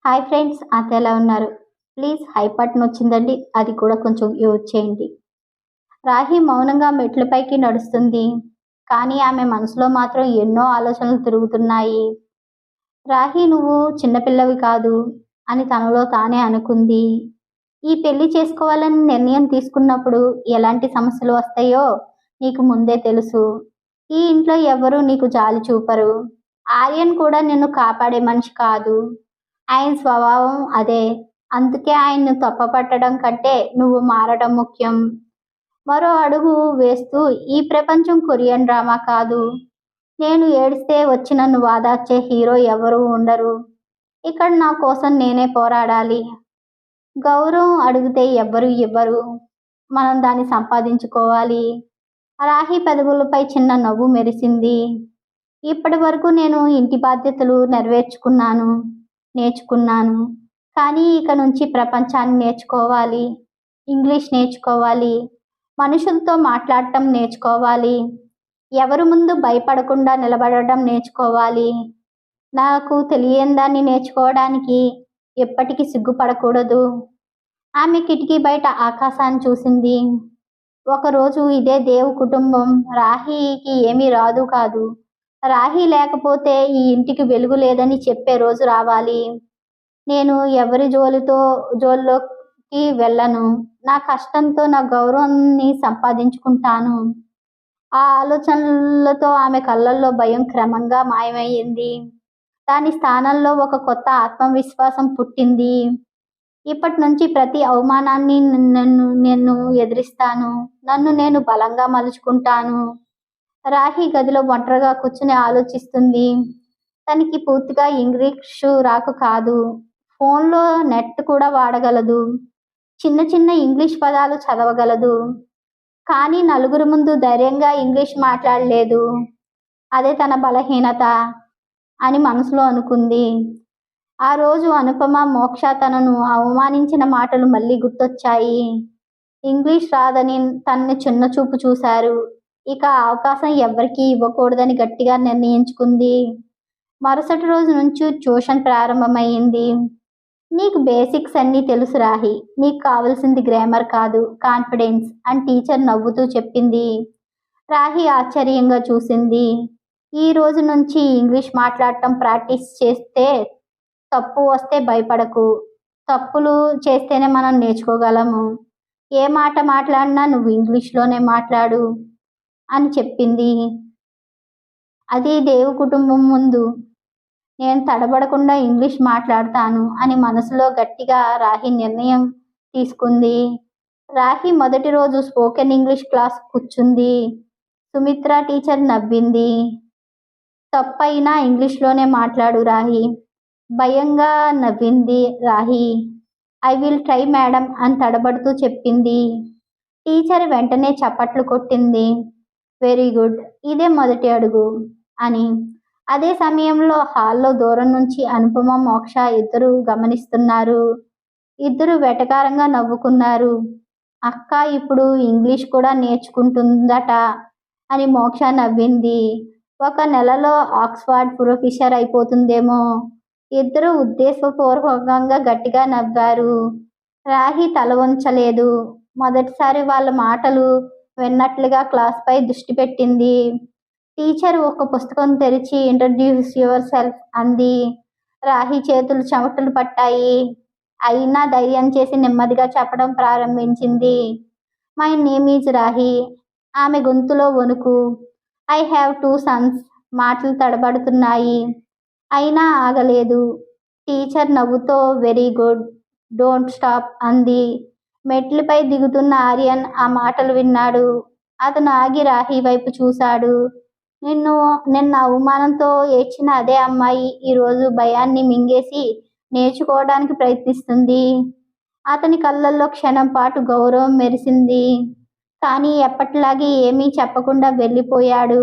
Hi friends, అంతా ఎలా ఉన్నారు? ప్లీజ్ హై బటన్ వచ్చిందండి, అది కూడా కొంచెం యూజ్ చేయండి. రాహి మౌనంగా మెట్లపైకి నడుస్తుంది. కానీ ఆమె మనసులో మాత్రం ఎన్నో ఆలోచనలు తిరుగుతున్నాయి. రాహి, నువ్వు చిన్నపిల్లవి కాదు అని తనలో తానే అనుకుంది. ఈ పెళ్లి చేసుకోవాలని నిర్ణయం తీసుకున్నప్పుడు ఎలాంటి సమస్యలు వస్తాయో నీకు ముందే తెలుసు. ఈ ఇంట్లో ఎవ్వరూ నీకు జాలి చూపరు. ఆర్యన్ కూడా నిన్ను కాపాడే మనిషి కాదు. ఆయన స్వభావం అదే. అందుకే ఆయన్ను తప్పుపట్టడం కంటే నువ్వు మారడం ముఖ్యం. మరో అడుగు వేస్తూ, ఈ ప్రపంచం కొరియన్ డ్రామా కాదు. నేను ఏడిస్తే వచ్చి నన్ను వాదార్చే హీరో ఎవరూ ఉండరు. ఇక్కడ నా కోసం నేనే పోరాడాలి. గౌరవం అడిగితే ఎవ్వరూ ఇవ్వరు. మనం దాన్ని సంపాదించుకోవాలి. రాహి పెదవులపై చిన్న నవ్వు మెరిసింది. ఇప్పటి వరకు నేను ఇంటి బాధ్యతలు నేర్చుకున్నాను. కానీ ఇక నుంచి ప్రపంచాన్ని నేర్చుకోవాలి. ఇంగ్లీష్ నేర్చుకోవాలి. మనుషులతో మాట్లాడటం నేర్చుకోవాలి. ఎవరి ముందు భయపడకుండా నిలబడటం నేర్చుకోవాలి. నాకు తెలియని దాన్ని నేర్చుకోవడానికి ఎప్పటికీ సిగ్గుపడకూడదు. ఆమె కిటికీ బయట ఆకాశాన్ని చూసింది. ఒకరోజు ఇదే దేవు కుటుంబం రాహికి ఏమీ రాదు కాదు. రాహి లేకపోతే ఈ ఇంటికి వెలుగు లేదని చెప్పే రోజు రావాలి. నేను ఎవరి జోలిలోకి వెళ్ళను. నా కష్టంతో నా గౌరవాన్ని సంపాదించుకుంటాను. ఆ ఆలోచనలతో ఆమె కళ్ళల్లో భయం క్రమంగా మాయమయ్యింది. దాని స్థానంలో ఒక కొత్త ఆత్మవిశ్వాసం పుట్టింది. ఇప్పటి నుంచి ప్రతి అవమానాన్ని నేను ఎదిరిస్తాను. నన్ను నేను బలంగా మలుచుకుంటాను. రాహి గదిలో ఒంటరిగా కూర్చుని ఆలోచిస్తుంది. తనకి పూర్తిగా ఇంగ్లీషు రాకు కాదు. ఫోన్లో నెట్ కూడా వాడగలదు. చిన్న చిన్న ఇంగ్లీష్ పదాలు చదవగలదు. కానీ నలుగురి ముందు ధైర్యంగా ఇంగ్లీష్ మాట్లాడలేదు. అదే తన బలహీనత అని మనసులో అనుకుంది. ఆ రోజు అనుపమ, మోక్ష తనను అవమానించిన మాటలు మళ్ళీ గుర్తొచ్చాయి. ఇంగ్లీష్ రాదని తనని చిన్నచూపు చూశారు. ఇక అవకాశం ఎవ్వరికీ ఇవ్వకూడదని గట్టిగా నిర్ణయించుకుంది. మరుసటి రోజు నుంచి ట్యూషన్ ప్రారంభమైంది. నీకు బేసిక్స్ అన్నీ తెలుసు రాహి. నీకు కావలసింది గ్రామర్ కాదు, కాన్ఫిడెన్స్ అని టీచర్ నవ్వుతూ చెప్పింది. రాహి ఆశ్చర్యంగా చూసింది. ఈ రోజు నుంచి ఇంగ్లీష్ మాట్లాడటం ప్రాక్టీస్ చేస్తే తప్పు వస్తే భయపడకు. తప్పులు చేస్తేనే మనం నేర్చుకోగలము. ఏ మాట మాట్లాడినా నువ్వు ఇంగ్లీష్లోనే మాట్లాడు అని చెప్పింది. అది దేవు కుటుంబం ముందు. నేను తడబడకుండా ఇంగ్లీష్ మాట్లాడతాను అని మనసులో గట్టిగా రాహి నిర్ణయం తీసుకుంది. రాహి మొదటి రోజు స్పోకెన్ ఇంగ్లీష్ క్లాస్ కూర్చుంది. సుమిత్ర టీచర్ నవ్వింది. తప్పైనా ఇంగ్లీష్లోనే మాట్లాడు రాహి. భయంగా నవ్వింది Rahi. I will try madam అని తడబడుతూ చెప్పింది. టీచర్ వెంటనే చప్పట్లు కొట్టింది. వెరీ గుడ్, ఇదే మొదటి అడుగు అని. అదే సమయంలో హాల్లో దూరం నుంచి అనుపమ, మోక్ష ఇద్దరు గమనిస్తున్నారు. ఇద్దరు వెటకారంగా నవ్వుకున్నారు. అక్క ఇప్పుడు ఇంగ్లీష్ కూడా నేర్చుకుంటుందట అని మోక్ష నవ్వింది. 1 నెలలో ఆక్స్ఫర్డ్ ప్రొఫెసర్ అయిపోతుందేమో. ఇద్దరు ఉద్దేశపూర్వకంగా గట్టిగా నవ్వారు. రాహి తల వంచలేదు. మొదటిసారి వాళ్ళ మాటలు విన్నట్లుగా క్లాస్పై దృష్టి పెట్టింది. టీచర్ ఒక పుస్తకం తెరిచి ఇంట్రడ్యూస్ యువర్ సెల్ఫ్ అంది. రాహి చేతులు చెమటలు పట్టాయి. అయినా ధైర్యం చేసి నెమ్మదిగా చెప్పడం ప్రారంభించింది. My name is Rahi. ఆమె గొంతులో వణుకు. I have 2 Sons. మాటలు తడబడుతున్నాయి. అయినా ఆగలేదు. టీచర్ నవ్వుతో వెరీ గుడ్, డోంట్ స్టాప్ అంది. మెట్లపై దిగుతున్న ఆర్యన్ ఆ మాటలు విన్నాడు. అతను ఆగి రాహి వైపు చూశాడు. నిన్న అవమానంతో ఏడ్చిన అదే అమ్మాయి ఈరోజు భయాన్ని మింగేసి నేర్చుకోవడానికి ప్రయత్నిస్తుంది. అతని కళ్ళల్లో క్షణం పాటు గౌరవం మెరిసింది. కానీ ఎప్పటిలాగే ఏమీ చెప్పకుండా వెళ్ళిపోయాడు.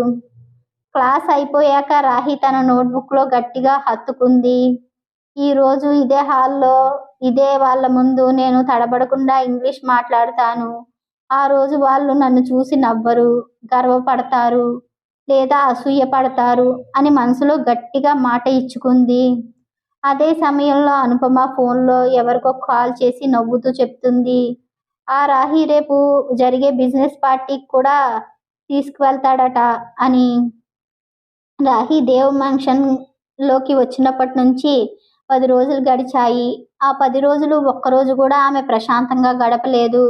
క్లాస్ అయిపోయాక రాహి తన నోట్బుక్లో గట్టిగా హత్తుకుంది. ఈరోజు ఇదే హాల్లో, ఇదే వాళ్ళ ముందు నేను తడబడకుండా ఇంగ్లీష్ మాట్లాడతాను. ఆ రోజు వాళ్ళు నన్ను చూసి నవ్వరు, గర్వపడతారు లేదా అసూయపడతారు అని మనసులో గట్టిగా మాట ఇచ్చుకుంది. అదే సమయంలో అనుపమ ఫోన్లో ఎవరికో కాల్ చేసి నవ్వుతూ చెప్తుంది, ఆ రాహి రేపు జరిగే బిజినెస్ పార్టీకి కూడా తీసుకువెళ్తాడట అని. రాహి దేవ్ లోకి వచ్చినప్పటి నుంచి 10 రోజులు గడిచాయి. ఆ 10 రోజులు ఒక్కరోజు కూడా ఆమె ప్రశాంతంగా గడపలేదు.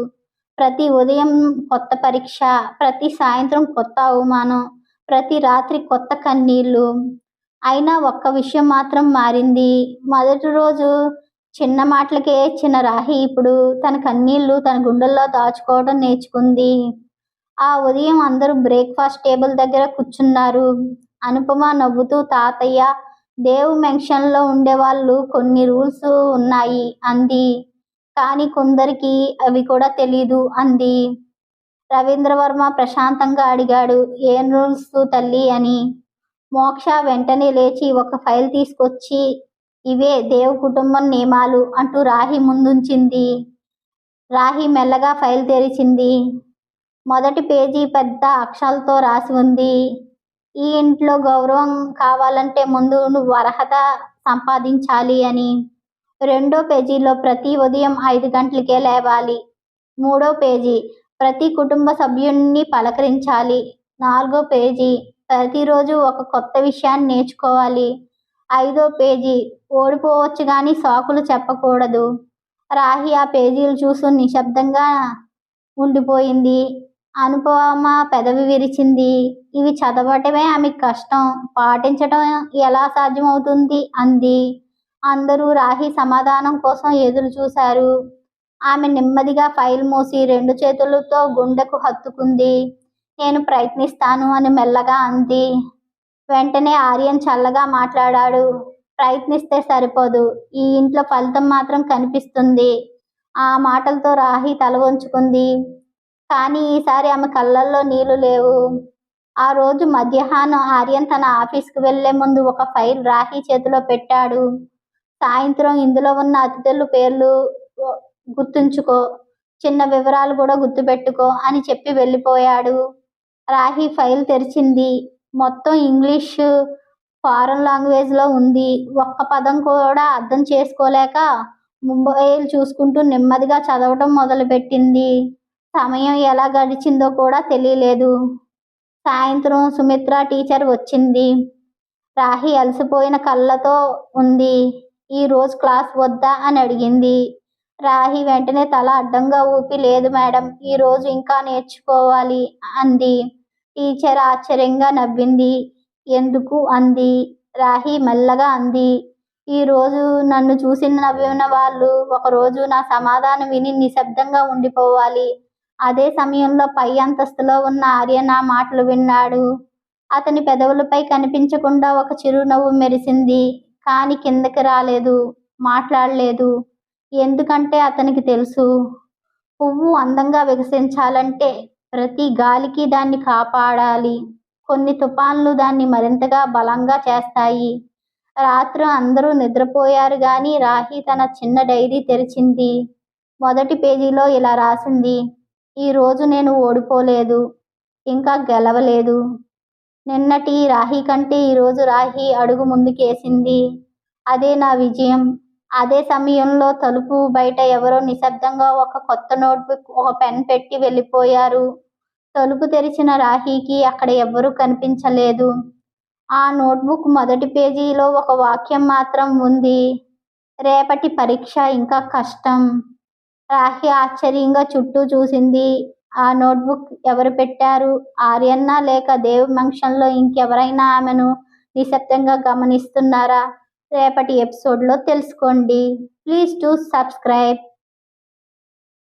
ప్రతి ఉదయం కొత్త పరీక్ష, ప్రతి సాయంత్రం కొత్త అవమానం, ప్రతి రాత్రి కొత్త కన్నీళ్ళు. అయినా ఒక్క విషయం మాత్రం మారింది. మొదటి రోజు చిన్న మాటలకే చిన్న రాహి ఇప్పుడు తన కన్నీళ్లు తన గుండెల్లో దాచుకోవడం నేర్చుకుంది. ఆ ఉదయం అందరూ బ్రేక్ఫాస్ట్ టేబుల్ దగ్గర కూర్చున్నారు. అనుపమ నవ్వుతూ, తాతయ్య, దేవ్ మెన్షన్లో ఉండేవాళ్ళు కొన్ని రూల్స్ ఉన్నాయి అంది. కానీ కొందరికి అవి కూడా తెలీదు అంది. రవీంద్రవర్మ ప్రశాంతంగా అడిగాడు, ఏం రూల్స్ తల్లి అని. మోక్ష వెంటనే లేచి ఒక ఫైల్ తీసుకొచ్చి, ఇవే దేవ్ కుటుంబం నియమాలు అంటూ రాహి ముందుంచింది. రాహి మెల్లగా ఫైల్ తెరిచింది. మొదటి పేజీ పెద్ద అక్షరాలతో రాసి ఉంది, ఈ ఇంట్లో గౌరవం కావాలంటే ముందు నువ్వు అర్హత సంపాదించాలి అని. రెండో పేజీలో ప్రతి ఉదయం 5 గంటలకే లేవాలి. మూడో పేజీ ప్రతి కుటుంబ సభ్యున్ని పలకరించాలి. 4వ పేజీ ప్రతిరోజు ఒక కొత్త విషయాన్ని నేర్చుకోవాలి. 5వ పేజీ ఓడిపోవచ్చు కానీ సాకులు చెప్పకూడదు. రాహి ఆ పేజీలు చూస్తూ నిశ్శబ్దంగా ఉండిపోయింది. అనుపమ పెదవి విరిచింది. ఇవి చదవటమే ఆమెకు కష్టం, పాటించటం ఎలా సాధ్యమవుతుంది అంది. అందరూ రాహి సమాధానం కోసం ఎదురు చూశారు. ఆమె నెమ్మదిగా ఫైల్ మూసి 2 చేతులతో గుండెకు హత్తుకుంది. నేను ప్రయత్నిస్తాను అని మెల్లగా అంది. వెంటనే ఆర్యన్ చల్లగా మాట్లాడాడు, ప్రయత్నిస్తే సరిపోదు, ఈ ఇంట్లో ఫలితం మాత్రం కనిపిస్తుంది. ఆ మాటలతో రాహి తల వంచుకుంది. కానీ ఈసారి ఆమె కళ్ళల్లో నీళ్లు లేవు. ఆ రోజు మధ్యాహ్నం ఆర్యన్ తన ఆఫీస్కి వెళ్లే ముందు ఒక ఫైల్ రాహి చేతిలో పెట్టాడు. సాయంత్రం ఇందులో ఉన్న అతిథుల పేర్లు గుర్తుంచుకో, చిన్న వివరాలు కూడా గుర్తుపెట్టుకో అని చెప్పి వెళ్ళిపోయాడు. రాహి ఫైల్ తెరిచింది. మొత్తం ఇంగ్లీష్ ఫారెన్ లాంగ్వేజ్లో ఉంది. ఒక్క పదం కూడా అర్థం చేసుకోలేక మొబైల్ చూసుకుంటూ నెమ్మదిగా చదవటం మొదలుపెట్టింది. సమయం ఎలా గడిచిందో కూడా తెలియలేదు. సాయంత్రం సుమిత్ర టీచర్ వచ్చింది. రాహి అలసిపోయిన కళ్ళతో ఉంది. ఈరోజు క్లాస్ వద్దా అని అడిగింది. రాహి వెంటనే తల అడ్డంగా ఊపి, లేదు మేడం, ఈరోజు ఇంకా నేర్చుకోవాలి అంది. టీచర్ ఆశ్చర్యంగా నవ్వింది. ఎందుకు అంది. రాహి మెల్లగా అంది, ఈరోజు నన్ను చూసి నవ్విన వాళ్ళు ఒకరోజు నా సమాధానం విని నిశ్శబ్దంగా ఉండిపోవాలి. అదే సమయంలో పై అంతస్తులో ఉన్న ఆర్యన్ ఆ మాటలు విన్నాడు. అతని పెదవులపై కనిపించకుండా ఒక చిరునవ్వు మెరిసింది. కానీ కిందకి రాలేదు, మాట్లాడలేదు. ఎందుకంటే అతనికి తెలుసు, పువ్వు అందంగా వికసించాలంటే ప్రతి గాలికి దాన్ని కాపాడాలి. కొన్ని తుఫాన్లు దాన్ని మరింతగా బలంగా చేస్తాయి. రాత్రి అందరూ నిద్రపోయారు గాని రాహి తన చిన్న డైరీ తెరిచింది. మొదటి పేజీలో ఇలా రాసింది, ఈరోజు నేను ఓడిపోలేదు, ఇంకా గెలవలేదు. నిన్నటి రాహి కంటే ఈరోజు రాహి అడుగు ముందుకేసింది. అదే నా విజయం. అదే సమయంలో తలుపు బయట ఎవరో నిశ్శబ్దంగా ఒక కొత్త నోట్బుక్, ఒక పెన్ పెట్టి వెళ్ళిపోయారు. తలుపు తెరిచిన రాహికి అక్కడ ఎవ్వరూ కనిపించలేదు. ఆ నోట్బుక్ మొదటి పేజీలో ఒక వాక్యం మాత్రం ఉంది, రేపటి పరీక్ష ఇంకా కష్టం. రాహి ఆశ్చర్యంగా చుట్టూ చూసింది. ఆ నోట్బుక్ ఎవరు పెట్టారు? ఆర్యన్నా లేక దేవ్ మెన్షన్లో ఇంకెవరైనా ఆమెను నిశ్శబ్దంగా గమనిస్తున్నారా? రేపటి ఎపిసోడ్లో తెలుసుకోండి. Please to subscribe.